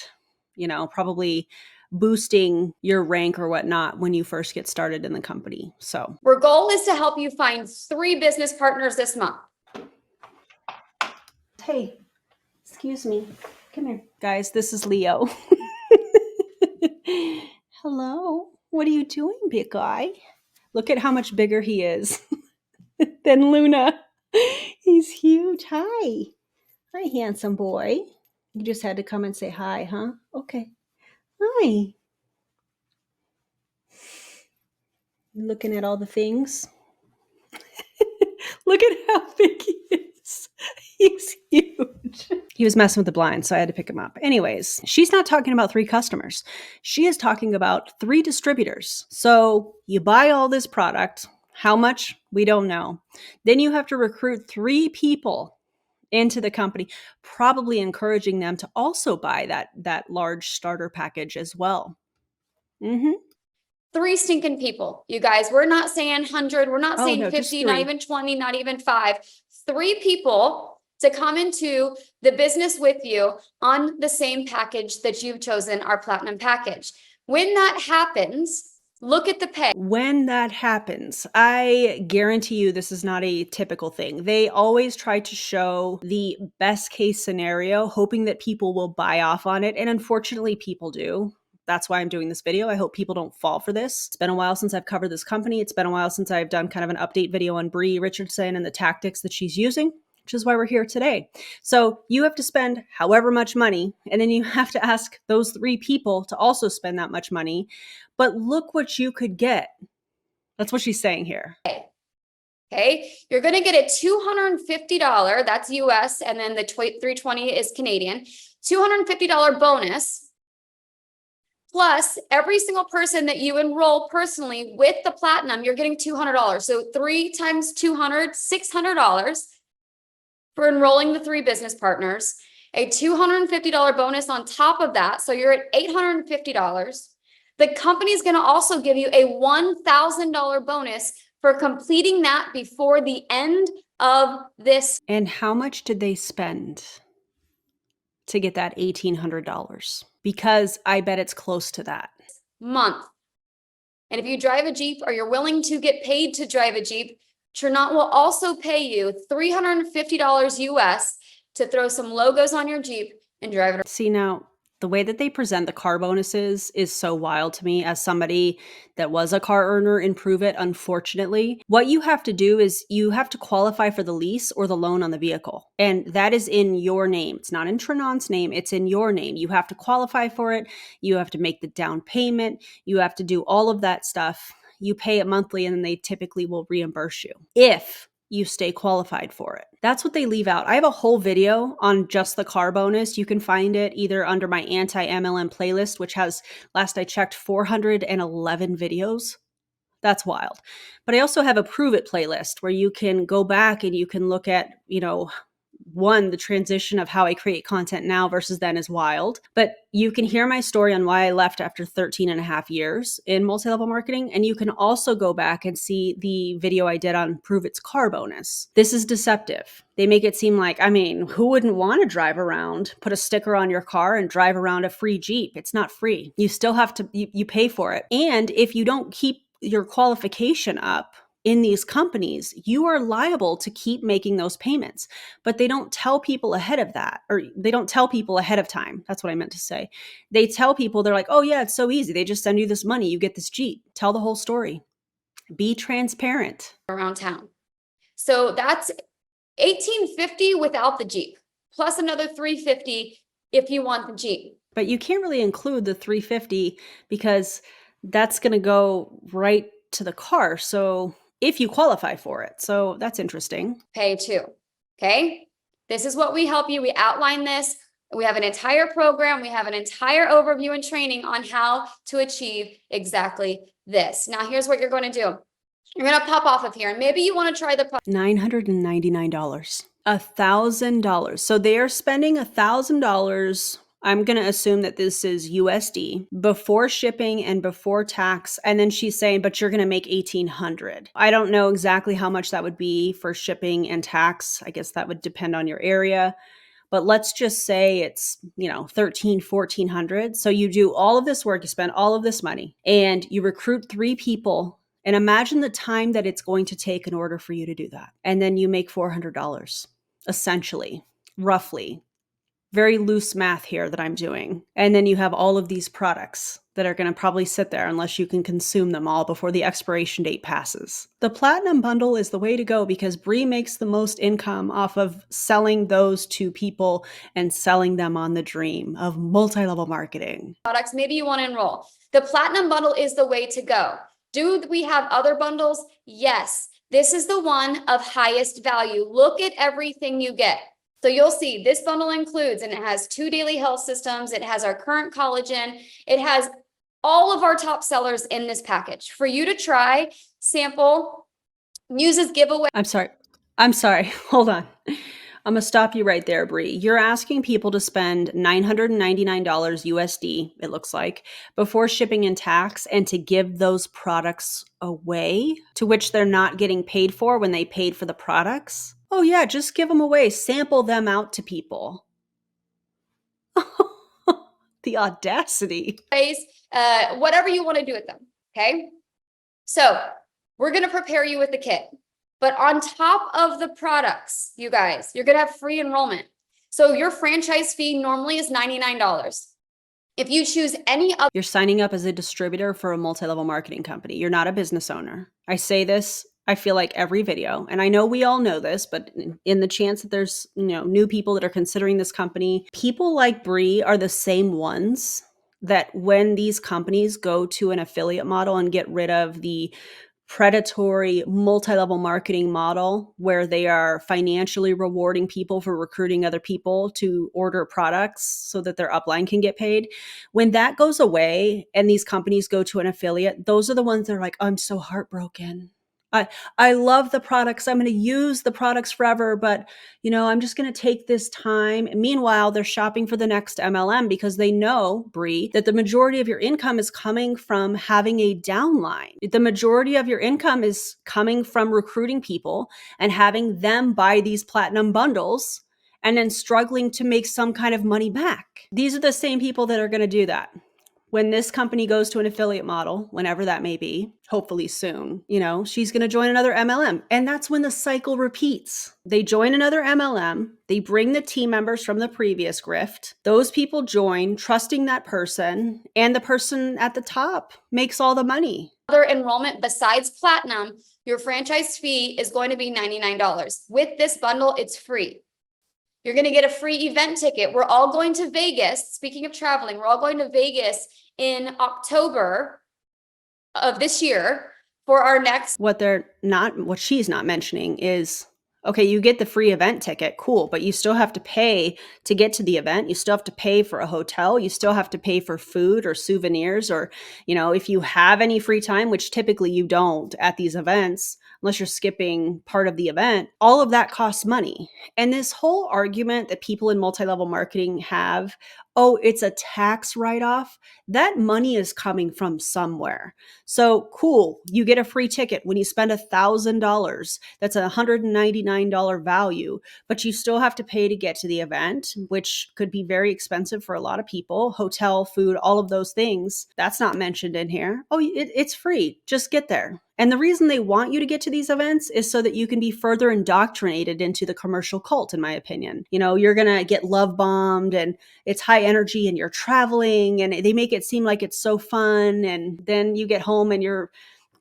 probably boosting your rank or whatnot when you first get started in the company. So Our goal is to help you find 3 business partners this month. Hey, excuse me. Come here. Guys, this is Leo. Hello. What are you doing, big guy? Look at how much bigger he is than Luna. He's huge. Hi. Hi, handsome boy. You just had to come and say hi, huh? Okay. Hi. Looking at all the things. Look at how big he is. He's huge. He was messing with the blinds, so I had to pick him up. Anyways, she's not talking about 3 customers. She is talking about 3 distributors. So you buy all this product. How much? We don't know. Then you have to recruit 3 people into the company, probably encouraging them to also buy that large starter package as well. 3 stinking people, you guys. We're not saying 100, we're not saying no, 50, not even 20, not even 5. 3 people to come into the business with you on the same package that you've chosen, our platinum package. When that happens, look at the pay. When that happens, I guarantee you this is not a typical thing. They always try to show the best case scenario, hoping that people will buy off on it. And unfortunately, people do. That's why I'm doing this video. I hope people don't fall for this. It's been a while since I've covered this company. It's been a while since I've done kind of an update video on Bri Richardson and the tactics that she's using, which is why we're here today. So you have to spend however much money, and then you have to ask those 3 people to also spend that much money. But look what you could get. That's what she's saying here. Okay, you're going to get a $250, that's US, and then the 320 is Canadian, $250 bonus. Plus, every single person that you enroll personally with the platinum, you're getting $200. So 3 times 200, $600 for enrolling the 3 business partners, a $250 bonus on top of that. So you're at $850. The company is going to also give you a $1,000 bonus for completing that before the end of this. And how much did they spend to get that $1,800? Because I bet it's close to that. Month. And if you drive a Jeep or you're willing to get paid to drive a Jeep, Tranont will also pay you $350 US to throw some logos on your Jeep and drive it. See, now, the way that they present the car bonuses is so wild to me as somebody that was a car earner in Prove It, unfortunately. What you have to do is you have to qualify for the lease or the loan on the vehicle. And that is in your name. It's not in Tranont's name. It's in your name. You have to qualify for it. You have to make the down payment. You have to do all of that stuff. You pay it monthly and then they typically will reimburse you if you stay qualified for it. That's what they leave out. I have a whole video on just the car bonus. You can find it either under my Anti-MLM playlist, which has, last I checked, 411 videos. That's wild. But I also have a Prove It playlist where you can go back and you can look at, the transition of how I create content now versus then is wild. But you can hear my story on why I left after 13 and a half years in multi-level marketing. And you can also go back and see the video I did on Prove It's car bonus. This is deceptive. They make it seem like, who wouldn't want to drive around, put a sticker on your car and drive around a free Jeep? It's not free. You still have to, you pay for it. And if you don't keep your qualification up, in these companies, you are liable to keep making those payments. But they don't tell people ahead of that, or they don't tell people ahead of time. That's what I meant to say. They tell people, they're like, oh yeah, it's so easy. They just send you this money, you get this Jeep. Tell the whole story. Be transparent. Around town. So that's $1,850 without the Jeep, plus another $350 if you want the Jeep. But you can't really include the $350 because that's going to go right to the car. So if you qualify for it. So that's interesting. Pay too. Okay. This is what we help you. We outline this. We have an entire program. We have an entire overview and training on how to achieve exactly this. Now, here's what you're going to do. You're going to pop off of here, and maybe you want to try the $999. $1,000. So they are spending $1,000. I'm going to assume that this is USD before shipping and before tax. And then she's saying, but you're going to make $1,800. I don't know exactly how much that would be for shipping and tax. I guess that would depend on your area. But let's just say it's, $1,300, $1,400. So you do all of this work, you spend all of this money, and you recruit 3 people. And imagine the time that it's going to take in order for you to do that. And then you make $400, essentially, roughly. Very loose math here that I'm doing. And then you have all of these products that are going to probably sit there unless you can consume them all before the expiration date passes. The Platinum Bundle is the way to go because Bri makes the most income off of selling those to people and selling them on the dream of multi-level marketing. Products, maybe you want to enroll. The Platinum Bundle is the way to go. Do we have other bundles? Yes. This is the one of highest value. Look at everything you get. So you'll see this bundle includes, and it has 2 daily health systems. It has our current collagen. It has all of our top sellers in this package for you to try, sample, use as giveaway. I'm sorry. Hold on. I'm going to stop you right there, Bri. You're asking people to spend $999 USD, it looks like, before shipping and tax, and to give those products away, to which they're not getting paid for when they paid for the products. Oh yeah, just give them away. Sample them out to people. The audacity. Whatever you want to do with them, okay? So we're going to prepare you with the kit. But on top of the products, you guys, you're going to have free enrollment. So your franchise fee normally is $99. If you choose any other, you're signing up as a distributor for a multi-level marketing company. You're not a business owner. I say this, I feel like every video, and I know we all know this, but in the chance that there's, new people that are considering this company, people like Bri are the same ones that when these companies go to an affiliate model and get rid of the predatory multi-level marketing model where they are financially rewarding people for recruiting other people to order products so that their upline can get paid. When that goes away and these companies go to an affiliate, those are the ones that are like, I'm so heartbroken. I love the products. I'm going to use the products forever, but I'm just going to take this time. And meanwhile, they're shopping for the next MLM because they know, Bri, that the majority of your income is coming from having a downline. The majority of your income is coming from recruiting people and having them buy these platinum bundles and then struggling to make some kind of money back. These are the same people that are going to do that. When this company goes to an affiliate model, whenever that may be, hopefully soon, she's going to join another MLM. And that's when the cycle repeats. They join another MLM. They bring the team members from the previous grift. Those people join, trusting that person, and the person at the top makes all the money. Other enrollment besides Platinum, your franchise fee is going to be $99. With this bundle, it's free. You're going to get a free event ticket. We're all going to Vegas. Speaking of traveling, we're all going to Vegas in October of this year for our next. What she's not mentioning is, okay, you get the free event ticket, cool, but you still have to pay to get to the event. You still have to pay for a hotel. You still have to pay for food or souvenirs, or, if you have any free time, which typically you don't at these events, unless you're skipping part of the event, all of that costs money. And this whole argument that people in multi-level marketing have, oh, it's a tax write-off, that money is coming from somewhere. So cool, you get a free ticket when you spend $1,000. That's a $199 value, but you still have to pay to get to the event, which could be very expensive for a lot of people. Hotel, food, all of those things. That's not mentioned in here. Oh, it's free. Just get there. And the reason they want you to get to these events is so that you can be further indoctrinated into the commercial cult, in my opinion. You know, you're going to get love bombed and it's high energy and you're traveling and they make it seem like it's so fun. And then you get home and you're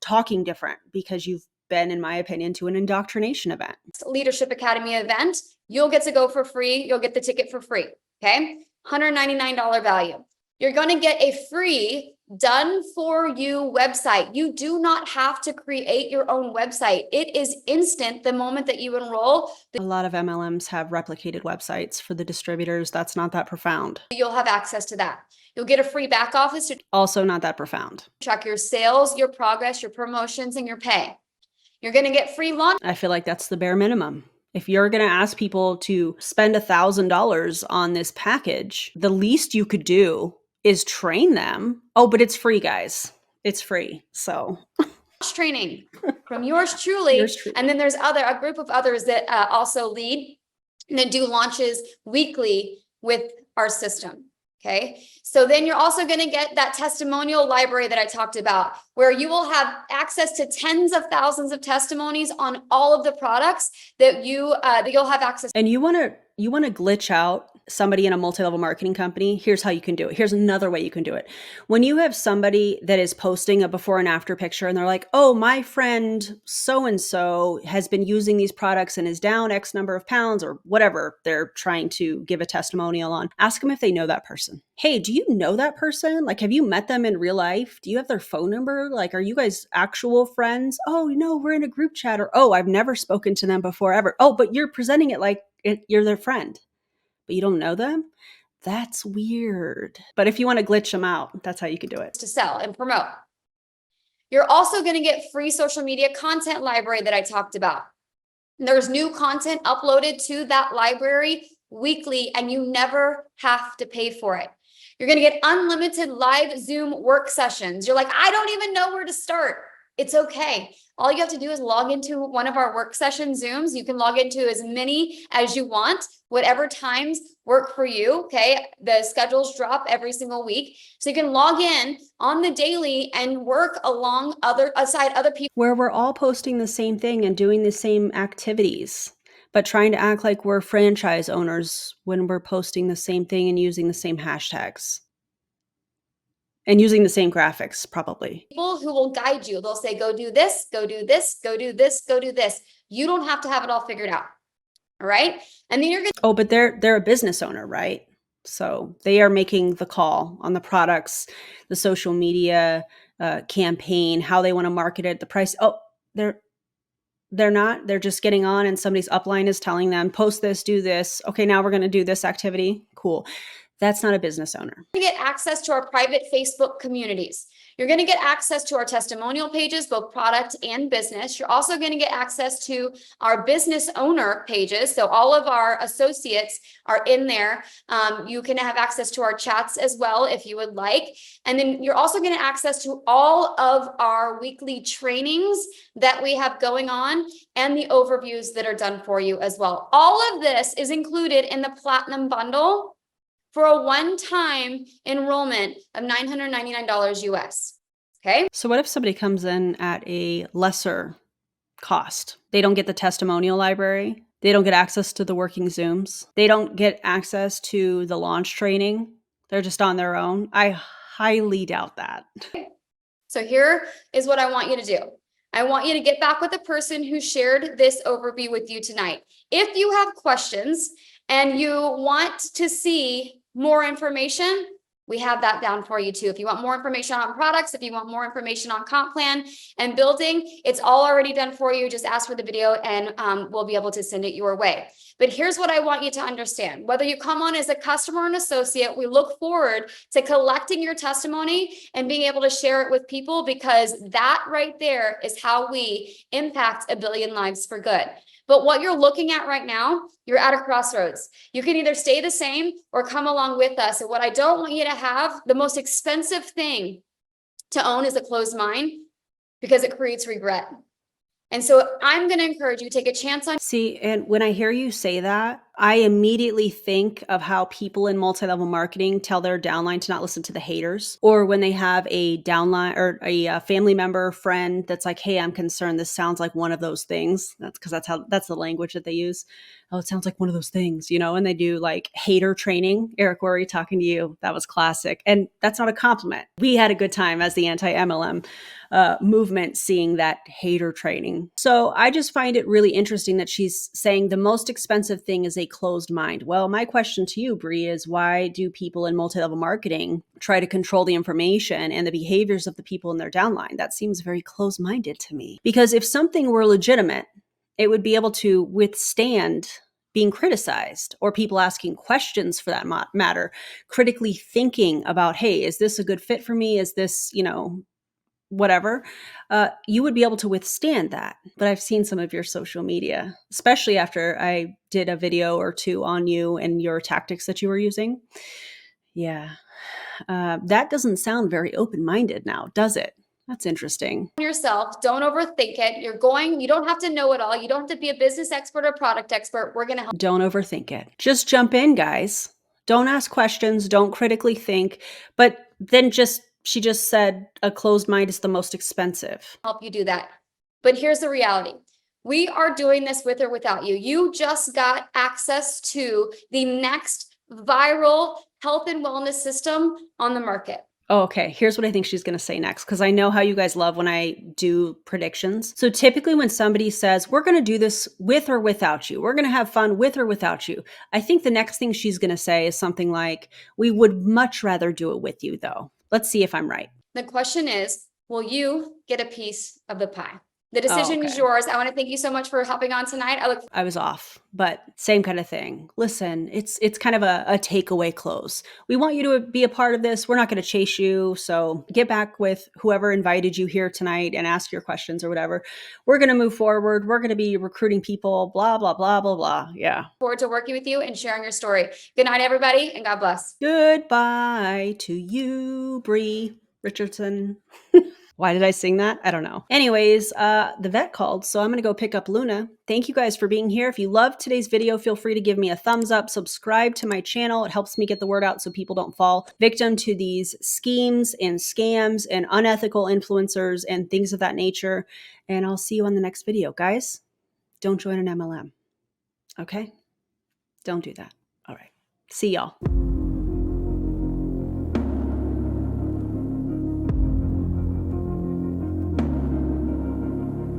talking different because you've been, in my opinion, to an indoctrination event. Leadership Academy event, you'll get to go for free. You'll get the ticket for free. Okay. $199 value. You're going to get a free done for you website. You do not have to create your own website. It is instant the moment that you enroll. A lot of MLMs have replicated websites for the distributors. That's not that profound. You'll have access to that. You'll get a free back office to also not that profound. Track your sales, your progress, your promotions, and your pay. You're going to get free launch. I feel like that's the bare minimum. If you're going to ask people to spend $1,000 on this package, the least you could do is train them. Oh, but it's free, guys. It's free. So training from yours truly. And then there's a group of others that also lead and that do launches weekly with our system. Okay. So then you're also going to get that testimonial library that I talked about, where you will have access to tens of thousands of testimonies on all of the products that you'll have access. And you want to glitch out somebody in a multi-level marketing company. Here's how you can do it. Here's another way you can do it. When you have somebody that is posting a before and after picture and they're like, oh, my friend so-and-so has been using these products and is down X number of pounds or whatever they're trying to give a testimonial on, ask them if they know that person. Hey, do you know that person? Like, have you met them in real life? Do you have their phone number? Like, are you guys actual friends? Oh, no, we're in a group chat. Or, oh, I've never spoken to them before ever. Oh, but you're presenting it like you're their friend. But you don't know them? That's weird. But if you want to glitch them out, that's how you can do it. To sell and promote. You're also going to get free social media content library that I talked about. There's new content uploaded to that library weekly, and you never have to pay for it. You're going to get unlimited live Zoom work sessions. You're like, I don't even know where to start. It's okay. All you have to do is log into one of our work session Zooms. You can log into as many as you want, whatever times work for you. Okay. The schedules drop every single week. So you can log in on the daily and work aside other people. Where we're all posting the same thing and doing the same activities, but trying to act like we're franchise owners when we're posting the same thing and using the same hashtags. And using the same graphics, probably. People who will guide you. They'll say, go do this, go do this, go do this, go do this. You don't have to have it all figured out. All right. And then you're going to. Oh, but they're a business owner, right? So they are making the call on the products, the social media campaign, how they want to market it, the price. Oh, they're not. They're just getting on and somebody's upline is telling them, post this, do this. Okay, now we're going to do this activity. Cool. That's not a business owner. You get access to our private Facebook communities. You're going to get access to our testimonial pages, both product and business. You're also going to get access to our business owner pages. So all of our associates are in there. You can have access to our chats as well if you would like. And then you're also going to access to all of our weekly trainings that we have going on and the overviews that are done for you as well. All of this is included in the Platinum Bundle for a one-time enrollment of $999 US. Okay. So what if somebody comes in at a lesser cost? They don't get the testimonial library. They don't get access to the working Zooms. They don't get access to the launch training. They're just on their own. I highly doubt that. So here is what I want you to do. I want you to get back with the person who shared this overview with you tonight. If you have questions and you want to see more information, we have that down for you too. If you want more information on products, if you want more information on comp plan and building, it's all already done for you. Just ask for the video and we'll be able to send it your way. But here's what I want you to understand. Whether you come on as a customer or an associate, we look forward to collecting your testimony and being able to share it with people, because that right there is how we impact 1 billion lives for good. But what you're looking at right now, you're at a crossroads. You can either stay the same or come along with us. And what I don't want you to have, the most expensive thing to own is a closed mind, because it creates regret. And so I'm going to encourage you to take a chance on. See, and when I hear you say that, I immediately think of how people in multi-level marketing tell their downline to not listen to the haters, or when they have a downline or a family member, friend that's like, "Hey, I'm concerned. This sounds like one of those things." That's because that's the language that they use. Oh, it sounds like one of those things, and they do like hater training. Eric Worre talking to you. That was classic. And that's not a compliment. We had a good time as the anti-MLM movement seeing that hater training. So I just find it really interesting that she's saying the most expensive thing is a closed mind. Well, my question to you, Bri, is why do people in multi-level marketing try to control the information and the behaviors of the people in their downline? That seems very closed-minded to me. Because if something were legitimate, it would be able to withstand being criticized or people asking questions for that matter, critically thinking about, hey, is this a good fit for me? Is this, whatever, you would be able to withstand that. But I've seen some of your social media, especially after I did a video or two on you and your tactics that you were using. Yeah, that doesn't sound very open-minded now, does it? That's interesting. Yourself. Don't overthink it. You don't have to know it all. You don't have to be a business expert or product expert. We're going to help. Don't overthink it. Just jump in, guys. Don't ask questions. Don't critically think. But then she just said a closed mind is the most expensive. Help you do that. But here's the reality. We are doing this with or without you. You just got access to the next viral health and wellness system on the market. Oh, okay. Here's what I think she's going to say next, because I know how you guys love when I do predictions. So typically when somebody says, we're going to do this with or without you, we're going to have fun with or without you, I think the next thing she's going to say is something like, we would much rather do it with you, though. Let's see if I'm right. The question is, will you get a piece of the pie? The decision is yours. I want to thank you so much for hopping on tonight. I was off, but same kind of thing. Listen, it's kind of a takeaway close. We want you to be a part of this. We're not going to chase you. So get back with whoever invited you here tonight and ask your questions or whatever. We're going to move forward. We're going to be recruiting people, blah, blah, blah, blah, blah. Yeah. Forward to working with you and sharing your story. Good night, everybody, and God bless. Goodbye to you, Bri Richardson. Why did I sing that? I don't know. Anyways, the vet called, so I'm going to go pick up Luna. Thank you guys for being here. If you loved today's video, feel free to give me a thumbs up, subscribe to my channel. It helps me get the word out so people don't fall victim to these schemes and scams and unethical influencers and things of that nature. And I'll see you on the next video. Guys, don't join an MLM. Okay? Don't do that. All right. See y'all.